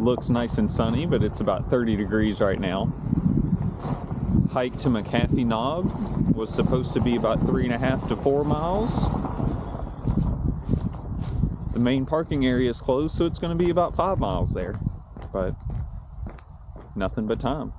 Looks nice and sunny, but it's about 30 degrees right now. Hike to McAfee Knob was supposed to be about 3.5 to 4 miles. The main parking area is closed, so it's going to be about 5 miles there, but nothing but time.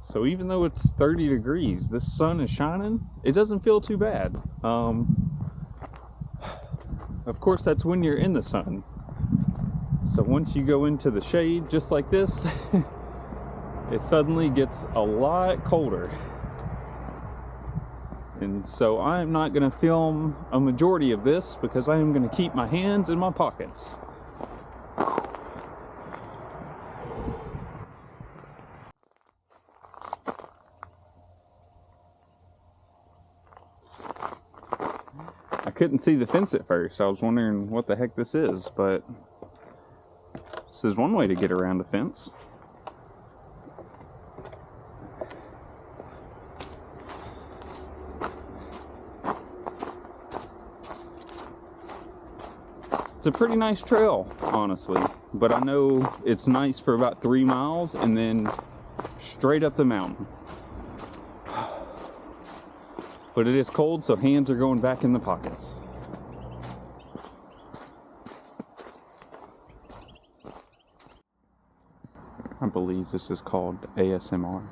So even though it's 30 degrees, the sun is shining, it doesn't feel too bad. Of course, that's when you're in the sun. So once you go into the shade, just like this, it suddenly gets a lot colder. And so I'm not going to film a majority of this because I am going to keep my hands in my pockets. I couldn't see the fence at first. I was wondering what the heck this is, but this is one way to get around a fence. It's a pretty nice trail, honestly, but I know it's nice for about 3 miles and then straight up the mountain. But it is cold, so hands are going back in the pockets. I believe this is called ASMR.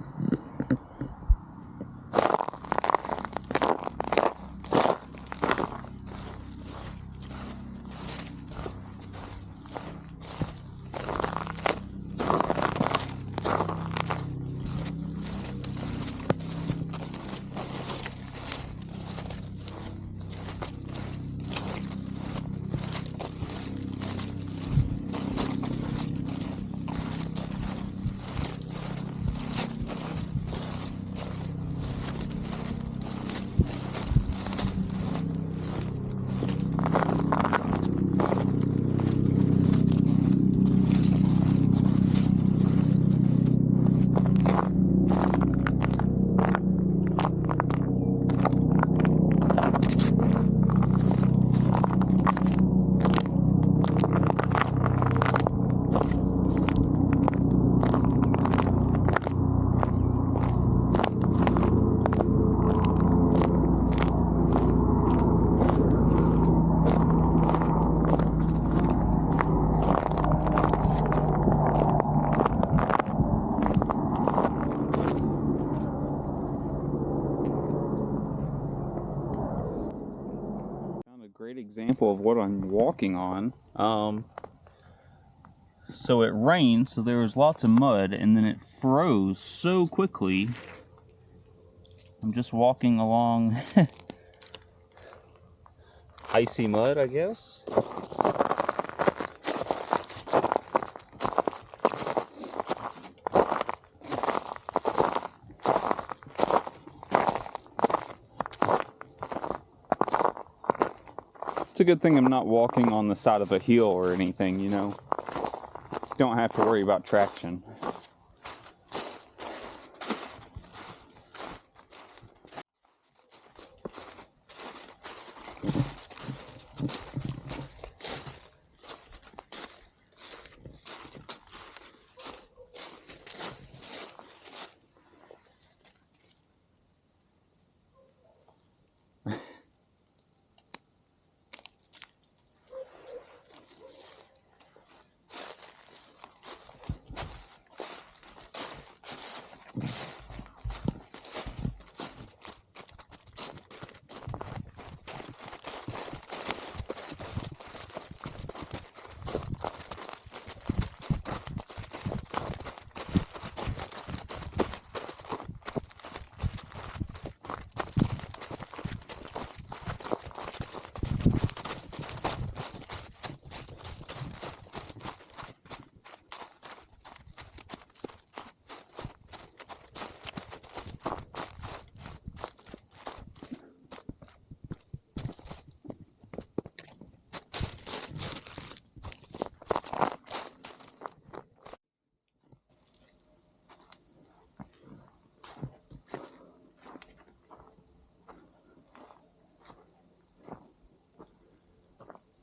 Great example of what I'm walking on. So it rained, so there was lots of mud, and then it froze so quickly. I'm just walking along icy mud, I guess. It's a good thing I'm not walking on the side of a hill or anything, you know. Don't have to worry about traction.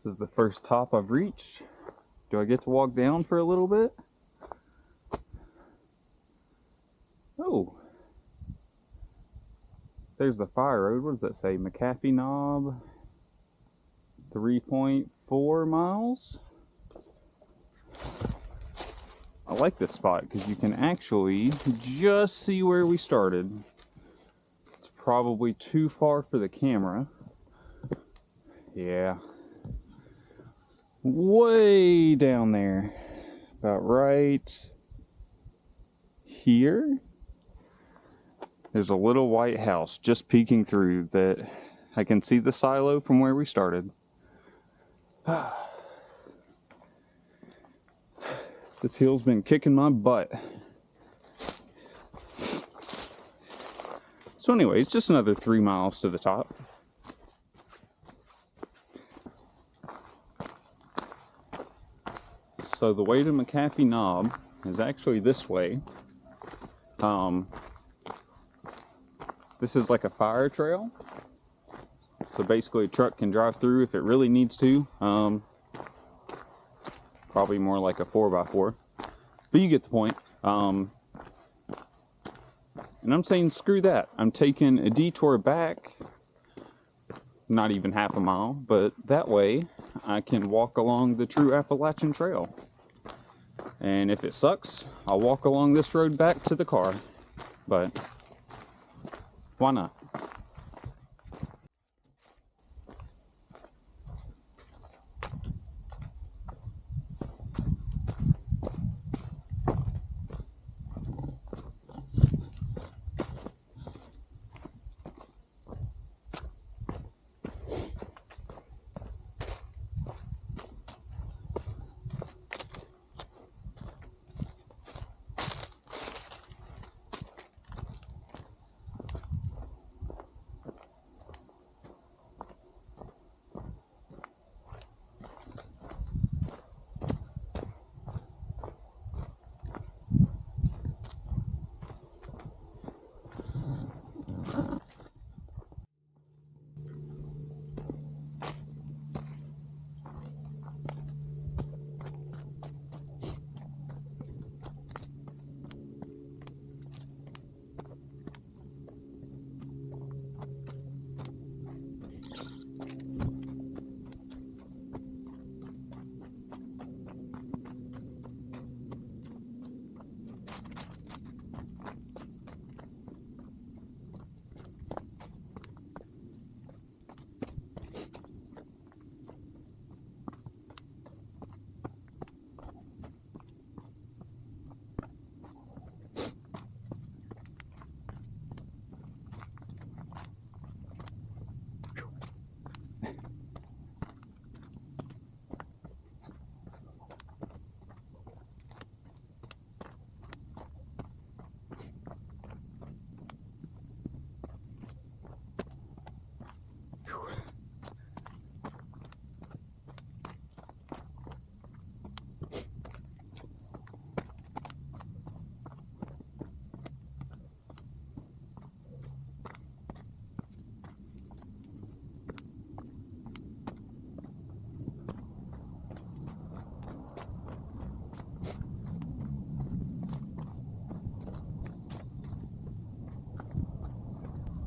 This is the first top I've reached. Do I get to walk down for a little bit? Oh, there's the fire road. What does that say? McAfee Knob, 3.4 miles. I like this spot because you can actually just see where we started. It's probably too far for the camera. Yeah. Way down there. About right here. There's a little white house just peeking through that I can see the silo from where we started. This hill's been kicking my butt. So anyway, it's just another 3 miles to the top. So the way to McAfee Knob is actually this way. This is like a fire trail. So basically a truck can drive through if it really needs to. Probably more like a 4x4. But you get the point. And I'm saying screw that. I'm taking a detour back. Not even half a mile. But that way I can walk along the true Appalachian Trail. And if it sucks, I'll walk along this road back to the car. But why not?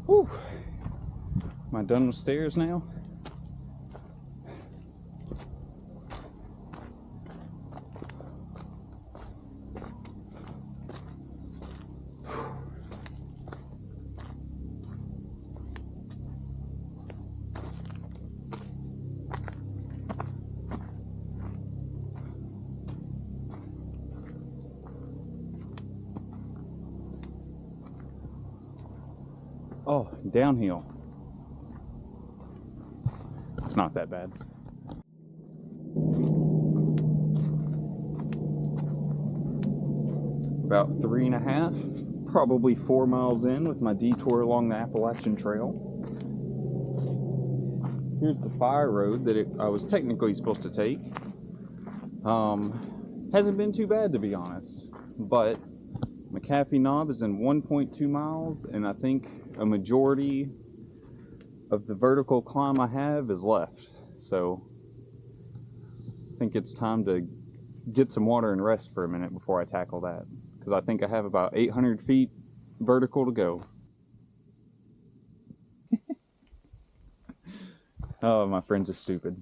Whew. Am I done with stairs now? Oh, downhill. It's not that bad. About 3.5, probably 4 miles in with my detour along the Appalachian Trail. Here's the fire road that I was technically supposed to take. Hasn't been too bad, to be honest, but McAfee Knob is in 1.2 miles, and I think a majority of the vertical climb I have is left. So think it's time to get some water and rest for a minute before I tackle that, because I think I have about 800 feet vertical to go. Oh, my friends are stupid.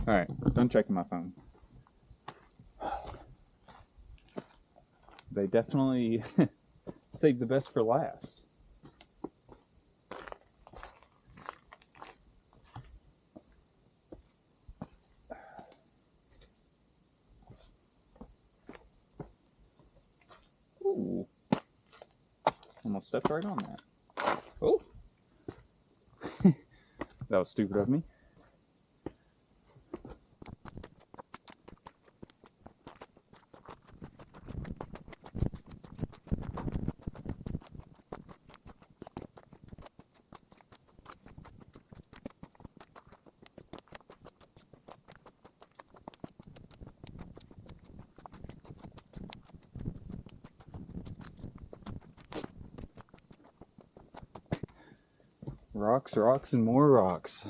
Alright, done checking my phone. They definitely saved the best for last. Ooh. Almost stepped right on that. Oh! That was stupid of me. Rocks, rocks, and more rocks.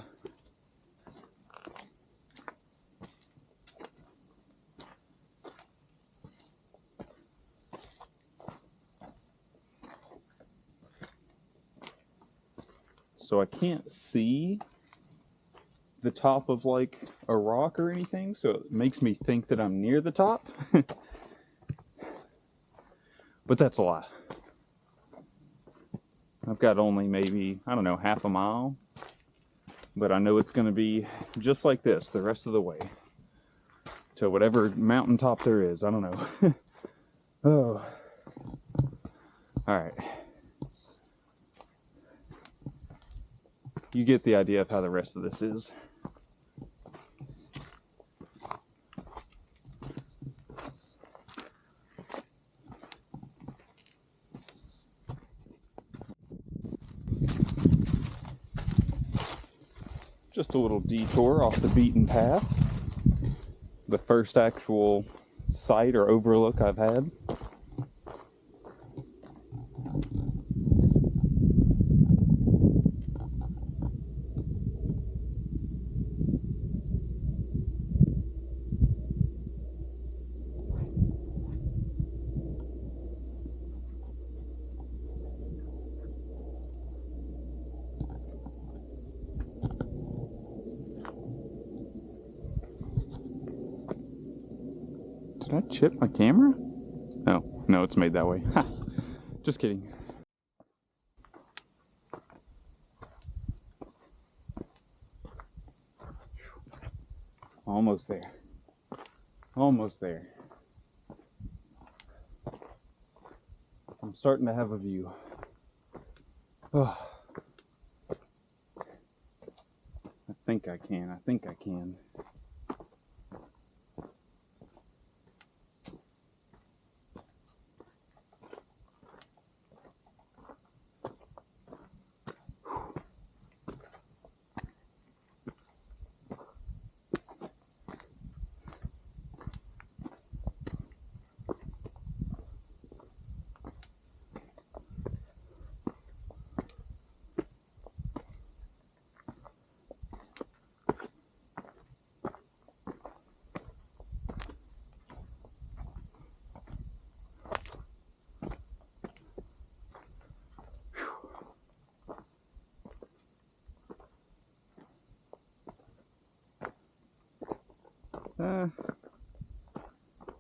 So I can't see the top of like a rock or anything, so it makes me think that I'm near the top. But that's a lie. I've got only maybe, I don't know, half a mile. But I know it's going to be just like this the rest of the way. To whatever mountaintop there is. I don't know. Oh. Alright. You get the idea of how the rest of this is. Just a little detour off the beaten path. The first actual sight or overlook I've had. Did I chip my camera? Oh, no, it's made that way. Ha! Just kidding. Almost there. Almost there. I'm starting to have a view. Oh. I think I can. I think I can.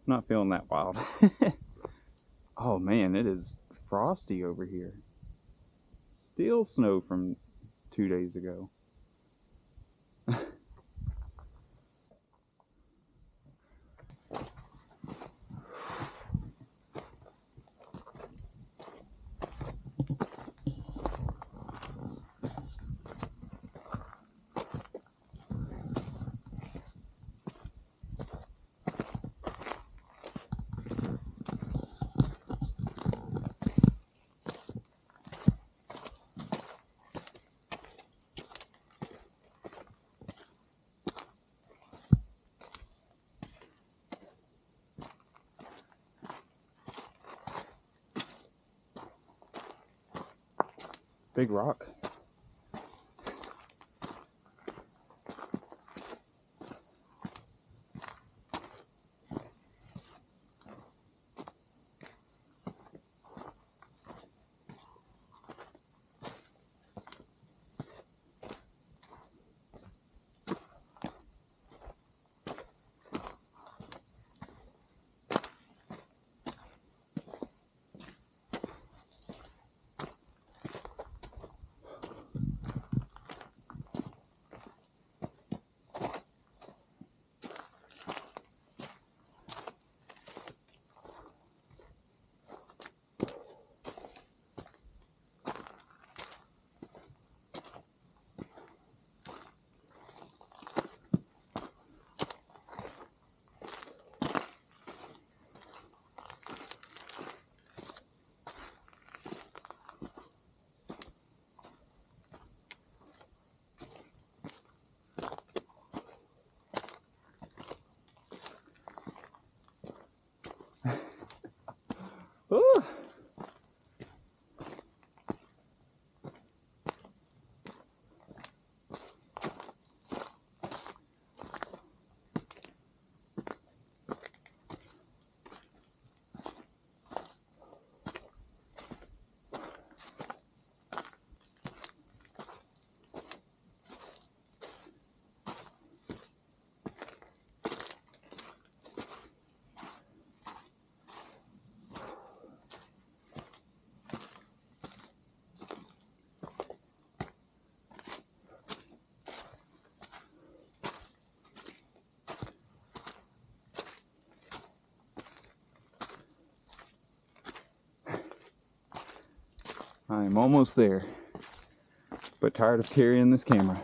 Not feeling that wild. Oh man, it is frosty over here. Still snow from 2 days ago. Big rock. Ooh. I'm almost there, but tired of carrying this camera.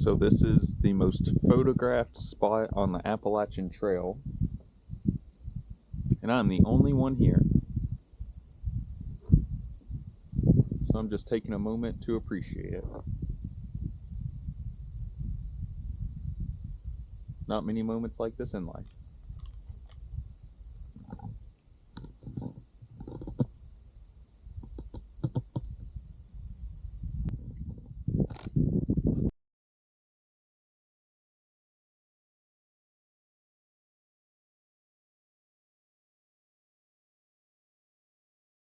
So this is the most photographed spot on the Appalachian Trail, and I'm the only one here. So I'm just taking a moment to appreciate it. Not many moments like this in life.